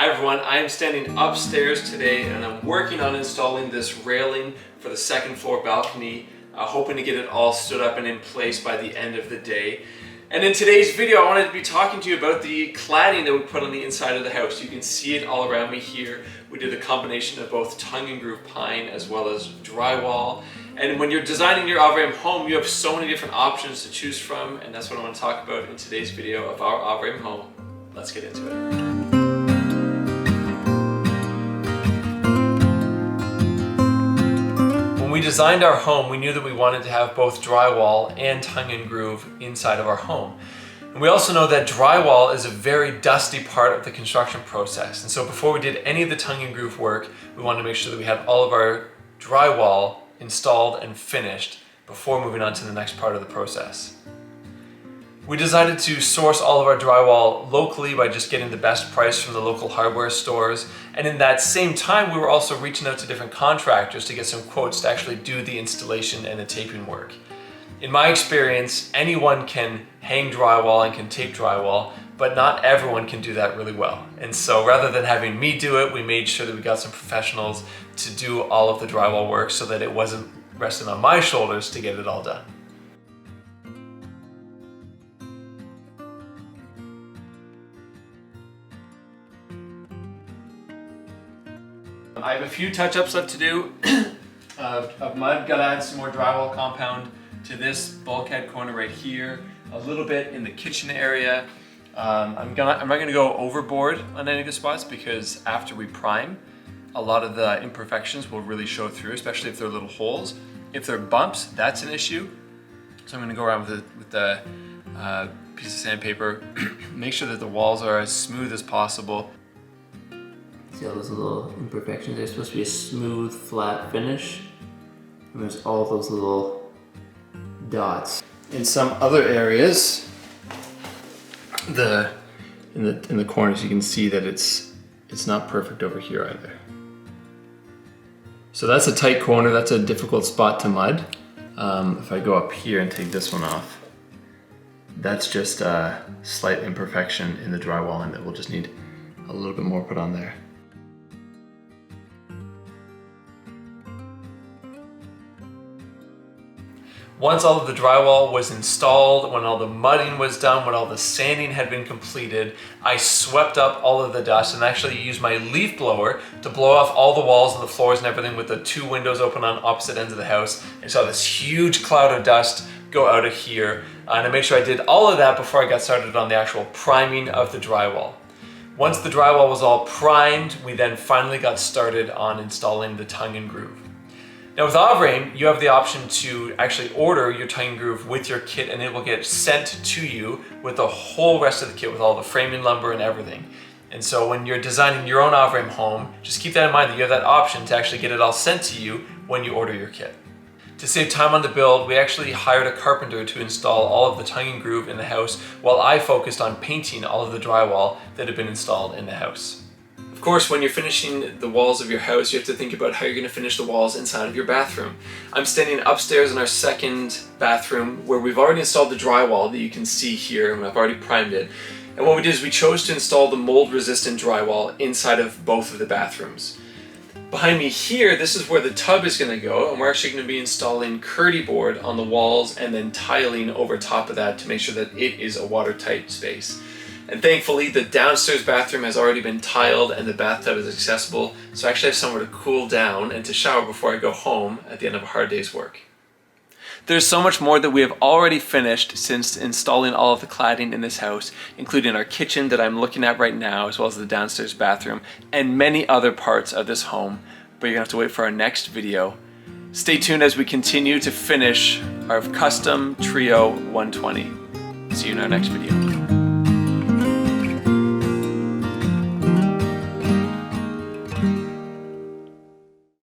Hi everyone, I am standing upstairs today and I'm working on installing this railing for the second floor balcony, hoping to get it all stood up and in place by the end of the day. And in today's video, I wanted to be talking to you about the cladding that we put on the inside of the house. You can see it all around me here. We did a combination of both tongue and groove pine as well as drywall. And when you're designing your Avrame home, you have so many different options to choose from, and that's what I want to talk about in today's video of our Avrame home. Let's get into it. When we designed our home, we knew that we wanted to have both drywall and tongue and groove inside of our home. And we also know that drywall is a very dusty part of the construction process. And so before we did any of the tongue and groove work, we wanted to make sure that we had all of our drywall installed and finished before moving on to the next part of the process. We decided to source all of our drywall locally by just getting the best price from the local hardware stores. And in that same time, we were also reaching out to different contractors to get some quotes to actually do the installation and the taping work. In my experience, anyone can hang drywall and can tape drywall, but not everyone can do that really well. And so rather than having me do it, we made sure that we got some professionals to do all of the drywall work so that it wasn't resting on my shoulders to get it all done. I have a few touch-ups left to do of mud. Gotta add some more drywall compound to this bulkhead corner right here, a little bit in the kitchen area. I'm not gonna go overboard on any of the spots because after we prime, a lot of the imperfections will really show through, especially if they're little holes. If they're bumps, that's an issue. So I'm gonna go around with the piece of sandpaper, make sure that the walls are as smooth as possible. See all those little imperfections? They're supposed to be a smooth, flat finish. And there's all those little dots. In some other areas, in the corners, you can see that it's not perfect over here either. So that's a tight corner. That's a difficult spot to mud. If I go up here and take this one off, that's just a slight imperfection in the drywall, and that we'll just need a little bit more put on there. Once all of the drywall was installed, when all the mudding was done, when all the sanding had been completed, I swept up all of the dust and actually used my leaf blower to blow off all the walls and the floors and everything with the two windows open on opposite ends of the house. And saw this huge cloud of dust go out of here. And I made sure I did all of that before I got started on the actual priming of the drywall. Once the drywall was all primed, we then finally got started on installing the tongue and groove. Now with Avrame, you have the option to actually order your tongue and groove with your kit, and it will get sent to you with the whole rest of the kit, with all the framing lumber and everything. And so when you're designing your own Avrame home, just keep that in mind that you have that option to actually get it all sent to you when you order your kit. To save time on the build, we actually hired a carpenter to install all of the tongue and groove in the house, while I focused on painting all of the drywall that had been installed in the house. Of course, when you're finishing the walls of your house, you have to think about how you're going to finish the walls inside of your bathroom. I'm standing upstairs in our second bathroom where we've already installed the drywall that you can see here, and I've already primed it. And what we did is we chose to install the mold-resistant drywall inside of both of the bathrooms. Behind me here, this is where the tub is going to go, and we're actually going to be installing curdy board on the walls and then tiling over top of that to make sure that it is a watertight space. And thankfully, the downstairs bathroom has already been tiled and the bathtub is accessible, so I actually have somewhere to cool down and to shower before I go home at the end of a hard day's work. There's so much more that we have already finished since installing all of the cladding in this house, including our kitchen that I'm looking at right now, as well as the downstairs bathroom, and many other parts of this home, but you're gonna have to wait for our next video. Stay tuned as we continue to finish our custom Trio 120. See you in our next video.